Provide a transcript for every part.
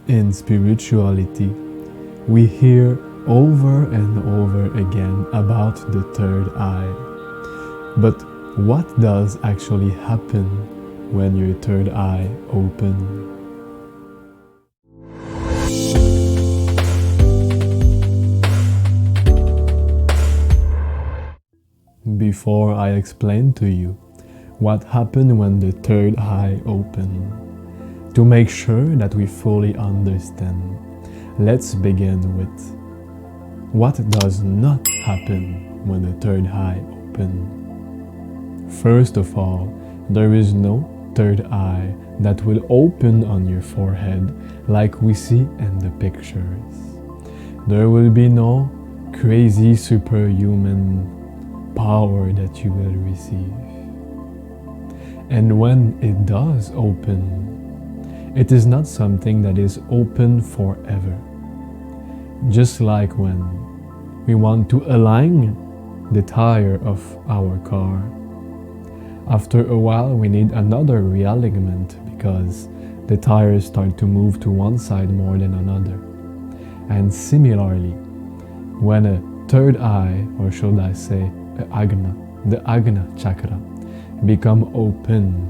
In spirituality, we hear over and over again about the third eye. But what does actually happen when your third eye opens? Before I explain to you what happened when the third eye opened, to make sure that we fully understand, let's begin with what does not happen when the third eye opens. First of all, there is no third eye that will open on your forehead like we see in the pictures. There will be no crazy superhuman power that you will receive. And when it does open, it is not something that is open forever. Just like when we want to align the tire of our car. After a while we need another realignment because the tires start to move to one side more than another. And similarly, when a third eye, or should I say the Agna chakra, become open,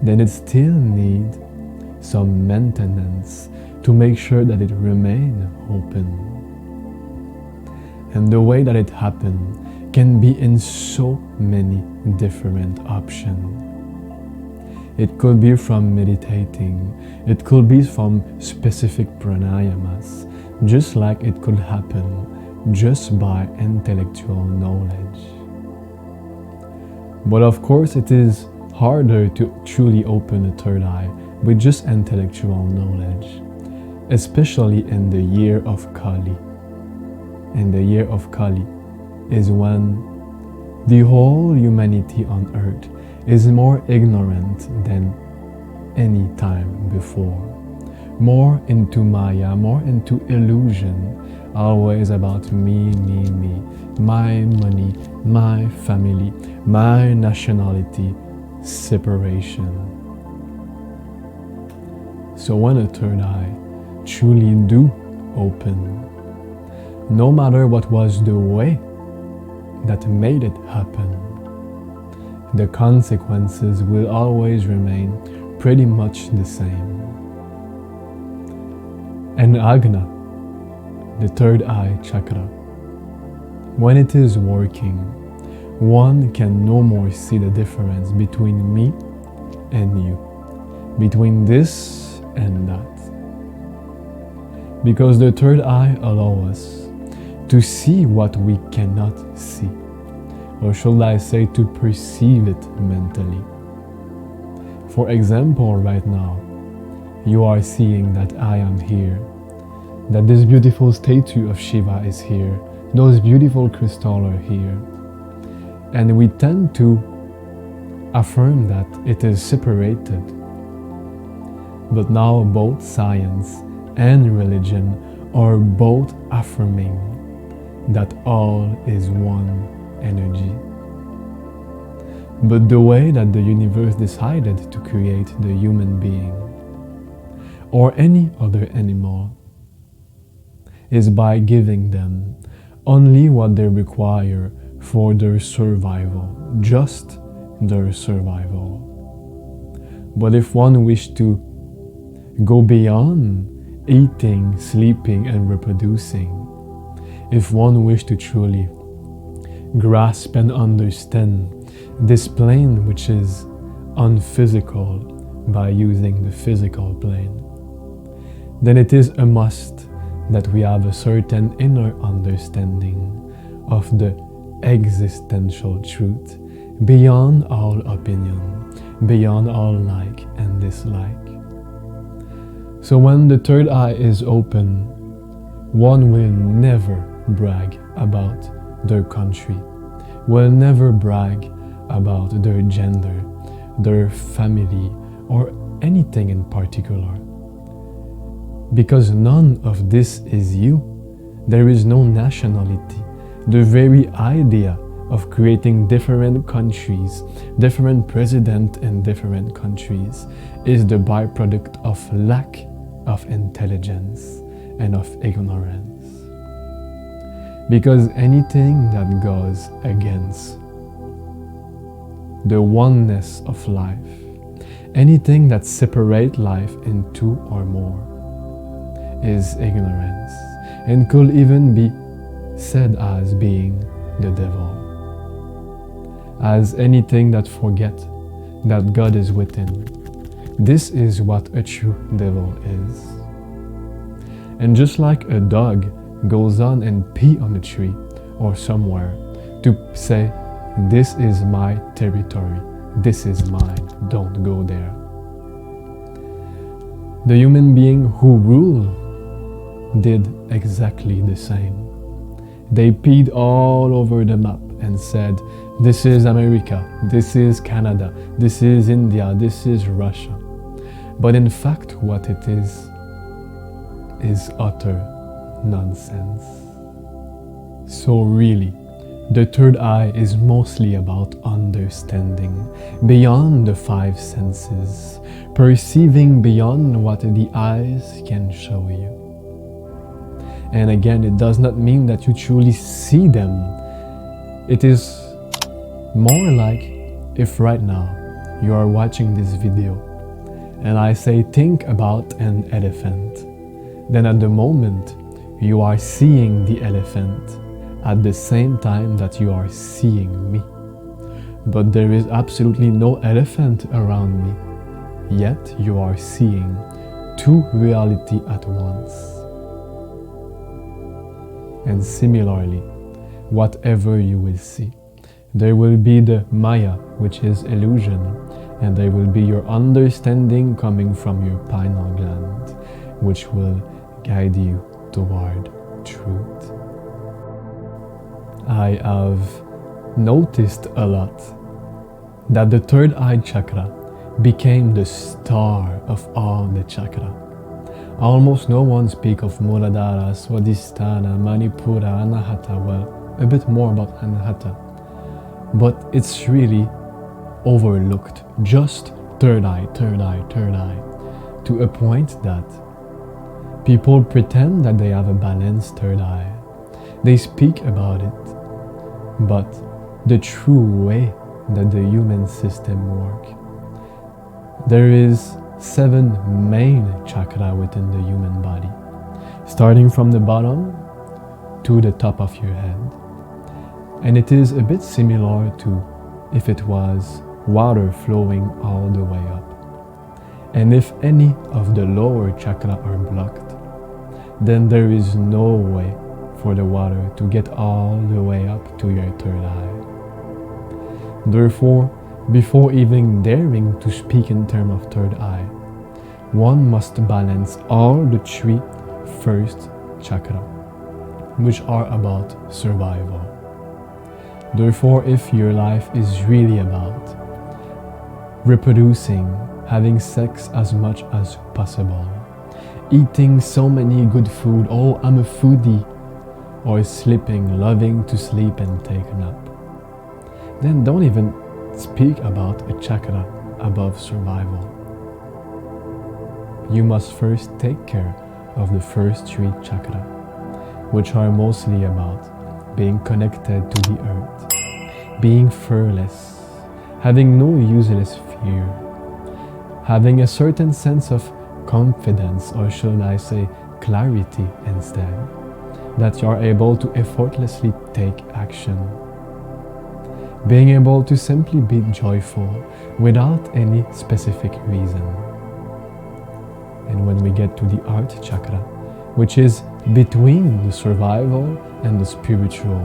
then it still needs some maintenance to make sure that it remains open. And the way that it happens can be in so many different options. It could be from meditating, it could be from specific pranayamas, just like it could happen just by intellectual knowledge. But of course it is harder to truly open a third eye with just intellectual knowledge, especially in the year of Kali. And the year of Kali is when the whole humanity on earth is more ignorant than any time before. More into Maya, more into illusion, always about me, my money, my family, my nationality, separation. So when a third eye truly do open, no matter what was the way that made it happen, the consequences will always remain pretty much the same. And Agna, the third eye chakra, when it is working, one can no more see the difference between me and you, between this and that. Because the third eye allows us to see what we cannot see, or should I say to perceive it mentally. For example, right now, you are seeing that I am here, that this beautiful statue of Shiva is here, those beautiful crystals are here. And we tend to affirm that it is separated. But now both science and religion are both affirming that all is one energy. But the way that the universe decided to create the human being or any other animal is by giving them only what they require for their survival, just their survival. But if one wishes to go beyond eating, sleeping, and reproducing, if one wishes to truly grasp and understand this plane which is unphysical by using the physical plane, then it is a must that we have a certain inner understanding of the existential truth beyond all opinion, beyond all like and dislike. So when the third eye is open, one will never brag about their country, will never brag about their gender, their family, or anything in particular. Because none of this is you. There is no nationality. The very idea of creating different countries, different presidents in different countries, is the byproduct of lack of intelligence and of ignorance. Because anything that goes against the oneness of life, anything that separates life in two or more, is ignorance, and could even be said as being the devil. As anything that forgets that God is within, this is what a true devil is. And just like a dog goes on and pee on a tree or somewhere to say, this is my territory, this is mine, don't go there. The human being who ruled did exactly the same. They peed all over the map and said, this is America, this is Canada, this is India, this is Russia. But in fact, what it is utter nonsense. So really, the third eye is mostly about understanding beyond the five senses, perceiving beyond what the eyes can show you. And again, it does not mean that you truly see them. It is more like if right now you are watching this video and I say think about an elephant, then at the moment you are seeing the elephant at the same time that you are seeing me. But there is absolutely no elephant around me, yet you are seeing two realities at once. And similarly, whatever you will see, there will be the Maya, which is illusion, and there will be your understanding coming from your pineal gland, which will guide you toward truth. I have noticed a lot that the third eye chakra became the star of all the chakra. Almost no one speaks of Muladhara, Swadhisthana, Manipura, Anahata. Well, a bit more about Anahata. But it's really overlooked. Just third eye, third eye, third eye. To a point that people pretend that they have a balanced third eye. They speak about it. But the true way that the human system works, there is 7 main chakras within the human body, starting from the bottom to the top of your head. And it is a bit similar to if it was water flowing all the way up. And if any of the lower chakras are blocked, then there is no way for the water to get all the way up to your third eye. Therefore, before even daring to speak in terms of third eye, one must balance all the 3 first chakras, which are about survival. Therefore, if your life is really about reproducing, having sex as much as possible, eating so many good food, oh, I'm a foodie, or sleeping, loving to sleep and take a nap, then don't even speak about a chakra above survival. You must first take care of the first 3 chakras, which are mostly about being connected to the earth, being fearless, having no useless fear, having a certain sense of confidence, or should I say clarity instead, that you are able to effortlessly take action. Being able to simply be joyful without any specific reason. And when we get to the heart chakra, which is between the survival and the spiritual,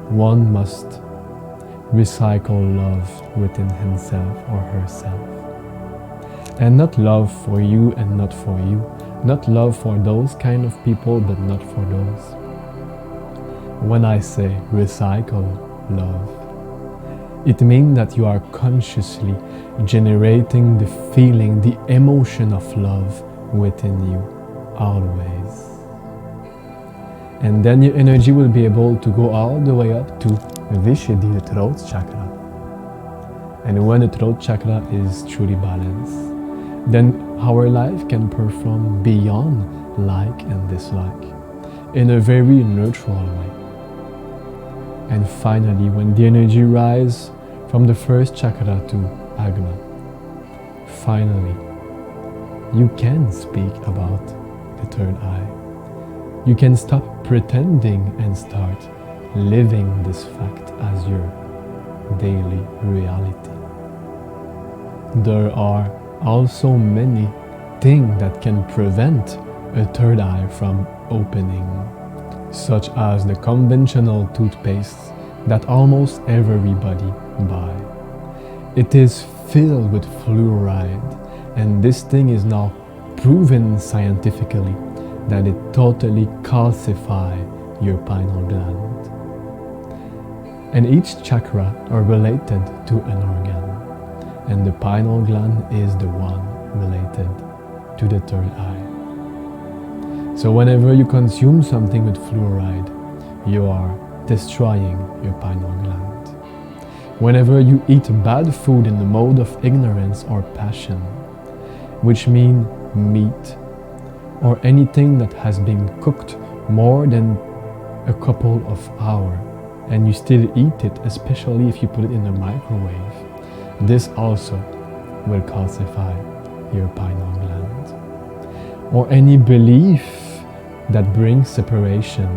one must recycle love within himself or herself. And not love for you and not for you. Not love for those kind of people, but not for those. When I say recycle love, it means that you are consciously generating the feeling, the emotion of love within you, always. And then your energy will be able to go all the way up to Vishuddhi, the throat chakra. And when the throat chakra is truly balanced, then our life can perform beyond like and dislike in a very neutral way. And finally, when the energy rises from the first chakra to Agna, finally, you can speak about the third eye. You can stop pretending and start living this fact as your daily reality. There are also many things that can prevent a third eye from opening, such as the conventional toothpaste that almost everybody buy. It is filled with fluoride, and this thing is now proven scientifically that it totally calcifies your pineal gland. And each chakra are related to an organ, and the pineal gland is the one related to the third eye. So whenever you consume something with fluoride, you are destroying your pineal gland. Whenever you eat bad food in the mode of ignorance or passion, which mean meat, or anything that has been cooked more than a couple of hours, and you still eat it, especially if you put it in the microwave, this also will calcify your pineal gland. Or any belief that brings separation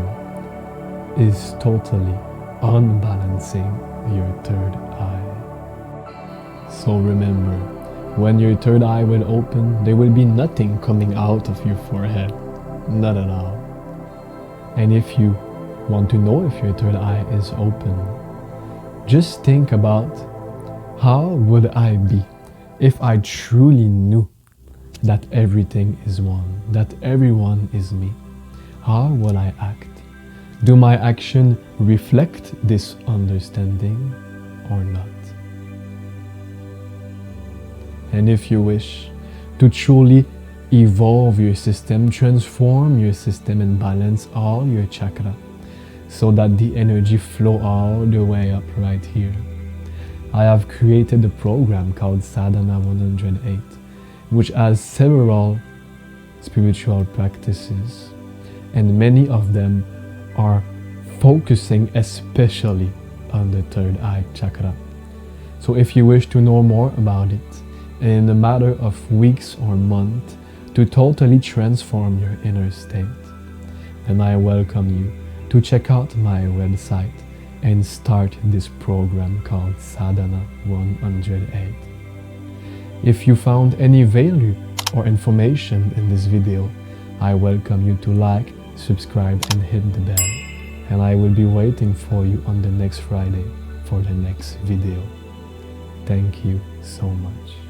is totally unbalancing your third eye. So remember, when your third eye will open, there will be nothing coming out of your forehead. Not at all. And if you want to know if your third eye is open, just think about how would I be if I truly knew that everything is one, that everyone is me. How will I act? Do my action reflect this understanding or not? And if you wish to truly evolve your system, transform your system and balance all your chakra so that the energy flow all the way up right here, I have created a program called Sadhana 108, which has several spiritual practices, and many of them are focusing especially on the third eye chakra. So if you wish to know more about it, and in a matter of weeks or months to totally transform your inner state, then I welcome you to check out my website and start this program called Sadhana 108. If you found any value or information in this video, I welcome you to like, subscribe and hit the bell, and I will be waiting for you on the next Friday for the next video. Thank you so much.